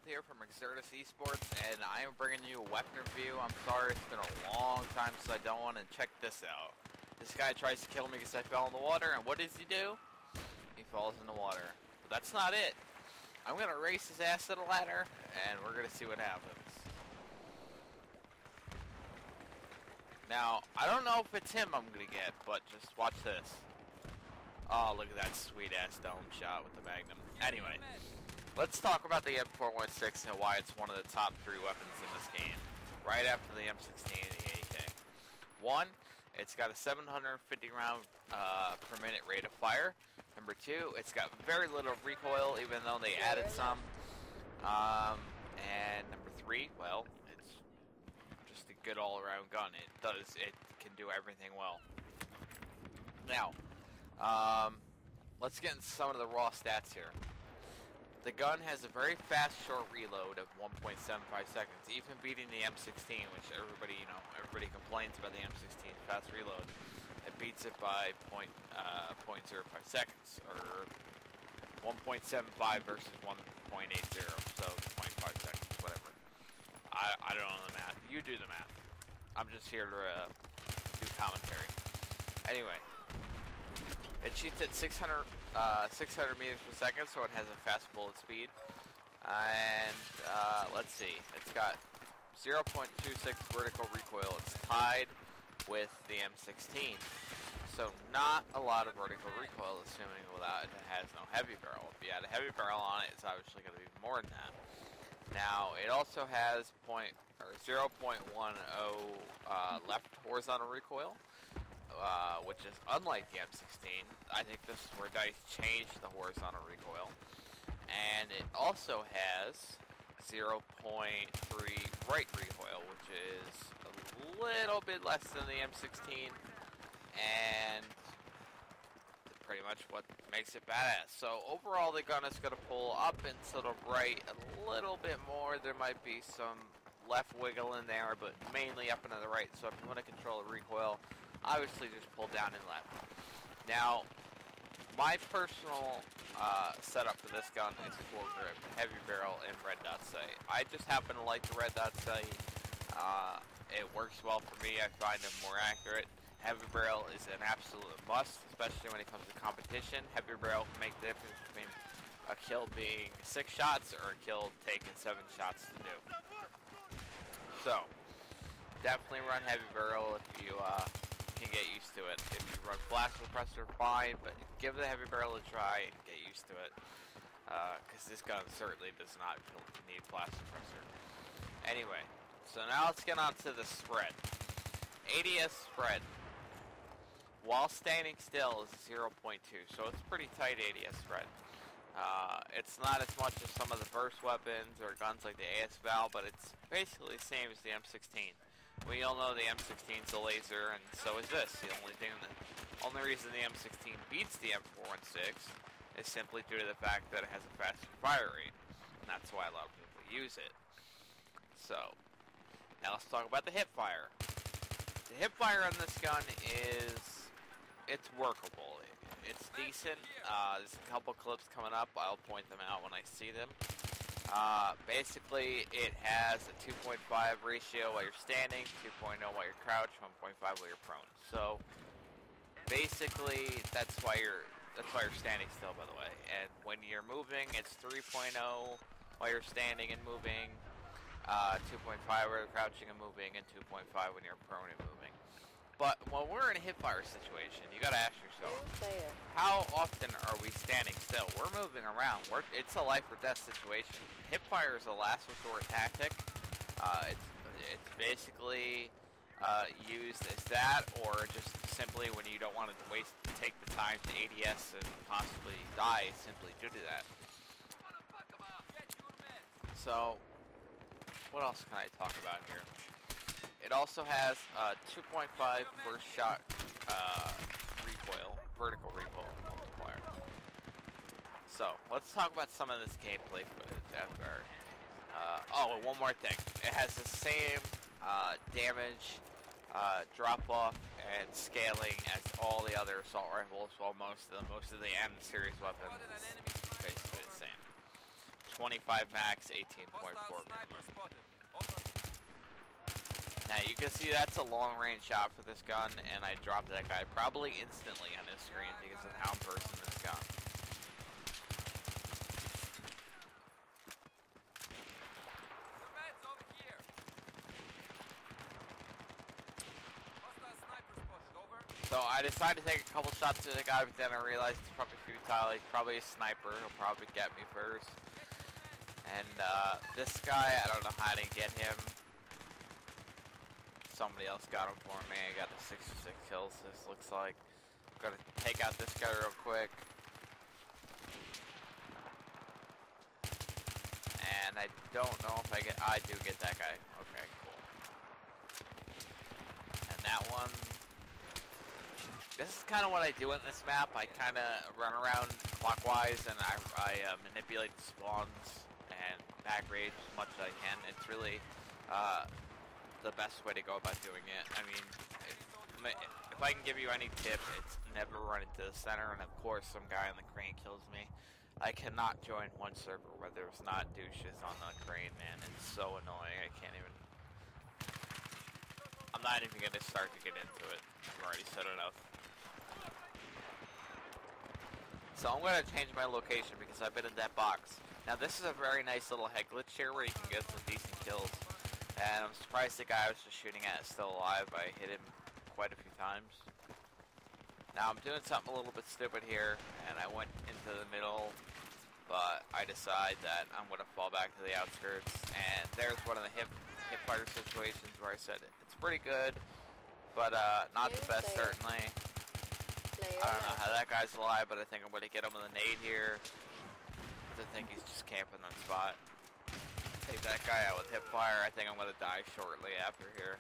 KFieLd here from Exertus Esports, and I am bringing you a weapon review. I'm sorry, it's been a long time since I done one, and check this out. This guy tries to kill me because I fell in the water, and what does he do? He falls in the water. But that's not it. I'm going to race his ass to the ladder, and we're going to see what happens. Now, I don't know if it's him I'm going to get, but just watch this. Oh, look at that sweet-ass dome shot with the Magnum. Anyway, let's talk about the M416 and why it's one of the top 3 weapons in this game, right after the M16 and the AK. One, it's got a 750 round per minute rate of fire. Number 2, it's got very little recoil, even though they added some. And number 3, well, it's just a good all-around gun. It can do everything well. Now, let's get into some of the raw stats here. The gun has a very fast short reload of 1.75 seconds, even beating the M16, which everybody complains about the M16 fast reload. It beats it by 0.05 seconds, or 1.75 versus 1.80, so 0.5 seconds, whatever. I don't know the math. You do the math. I'm just here to do commentary. Anyway. It shoots at 600 meters per second, so it has a fast bullet speed. And let's see, it's got 0.26 vertical recoil. It's tied with the M16, so not a lot of vertical recoil, assuming without it has no heavy barrel. If you add a heavy barrel on it, it's obviously going to be more than that. Now, it also has 0.10 left horizontal recoil. Which is unlike the M16. I think this is where DICE changed the horizontal recoil. And it also has 0.3 right recoil, which is a little bit less than the M16, and pretty much what makes it badass. So overall, the gun is going to pull up and to the right a little bit more. There might be some left wiggle in there, but mainly up and to the right. So if you want to control the recoil, obviously just pull down and left. Now, my personal setup for this gun is full grip, heavy barrel, and red dot sight. I just happen to like the red dot sight. It works well for me. I find it more accurate. Heavy barrel is an absolute must, especially when it comes to competition. Heavy barrel can make the difference between a kill being 6 shots or a kill taking 7 shots to do. So, definitely run heavy barrel if you can get used to it. If you run flash suppressor, fine, but give the heavy barrel a try and get used to it, because this gun certainly does not need flash suppressor. Anyway, so now let's get on to the spread. ADS spread, while standing still, is 0.2, so it's pretty tight ADS spread. It's not as much as some of the burst weapons or guns like the ASVAL, but it's basically the same as the M16. We all know the M16's a laser, and so is this. The only reason the M16 beats the M416 is simply due to the fact that it has a faster fire rate, and that's why a lot of people use it. So, now let's talk about the hip fire. The hip fire on this gun it's workable. It's decent. There's a couple clips coming up. I'll point them out when I see them. Basically, it has a 2.5 ratio while you're standing, 2.0 while you're crouched, 1.5 while you're prone. So, basically, that's why you're standing still, by the way. And when you're moving, it's 3.0 while you're standing and moving, 2.5 while you're crouching and moving, and 2.5 when you're prone and moving. But when we're in a hip fire situation, you gotta ask yourself, how often are we standing still? We're moving around. It's a life or death situation. Hip fire is a last resort tactic. It's basically used as that, or just simply when you don't want to take the time to ADS and possibly die simply due to that. So, what else can I talk about here? It also has 2.5 first shot recoil, vertical recoil multiplier. So, let's talk about some of this gameplay footage after. Oh, and one more thing. It has the same damage, drop-off, and scaling as all the other assault rifles, while most of the M series weapons is basically the same. 25 max, 18.4 minimum. Now you can see that's a long range shot for this gun, and I dropped that guy probably instantly on his screen because of how I'm versing this gun. So I decided to take a couple shots at the guy, but then I realized it's probably futile. He's probably a sniper. He'll probably get me first. And this guy, I don't know how to get him. Somebody else got him for me. I got the 66 kills, this looks like. I'm gonna take out this guy real quick. And I don't know if I do get that guy. Okay, cool. And that one, this is kind of what I do in this map. I kind of run around clockwise and I manipulate the spawns and back rage as much as I can. It's really the best way to go about doing it. I mean, if I can give you any tip, it's never run into the center, and of course some guy on the crane kills me. I cannot join one server where there's not douches on the crane, man. It's so annoying. I can't even... I'm not even going to start to get into it. I've already said enough. So I'm going to change my location because I've been in that box. Now this is a very nice little head glitch here where you can get some decent kills. And I'm surprised the guy I was just shooting at is still alive. I hit him quite a few times. Now I'm doing something a little bit stupid here, and I went into the middle, but I decide that I'm going to fall back to the outskirts, and there's one of the hip fire situations where I said it's pretty good, but not the best certainly. I don't know how that guy's alive, but I think I'm going to get him with a nade here. I think he's just camping on spot. Take that guy out with hip fire. I think I'm gonna die shortly after here.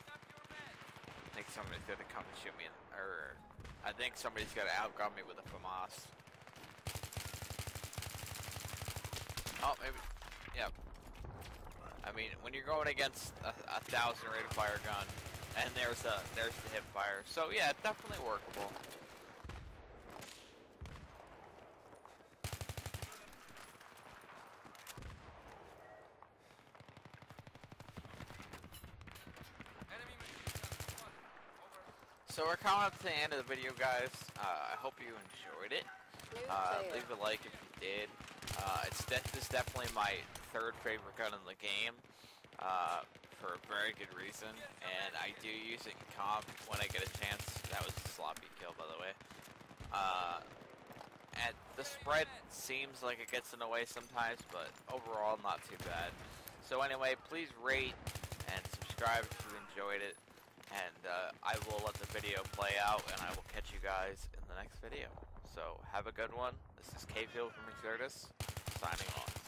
I think somebody's gonna come and shoot me, or I think somebody's gonna outgun me with a FAMAS. Oh, maybe. Yep. I mean, when you're going against a 1,000 rate of fire gun, and there's the hip fire. So yeah, definitely workable. So we're coming up to the end of the video, guys. I hope you enjoyed it. Leave a like if you did. This is definitely my third favorite gun in the game, for a very good reason, and I do use it in comp when I get a chance. That was a sloppy kill, by the way. And the spread seems like it gets in the way sometimes, but overall not too bad. So anyway, please rate and subscribe if you enjoyed it. And I will let the video play out, and I will catch you guys in the next video. So have a good one. This is KFieLd from Exertus, signing off.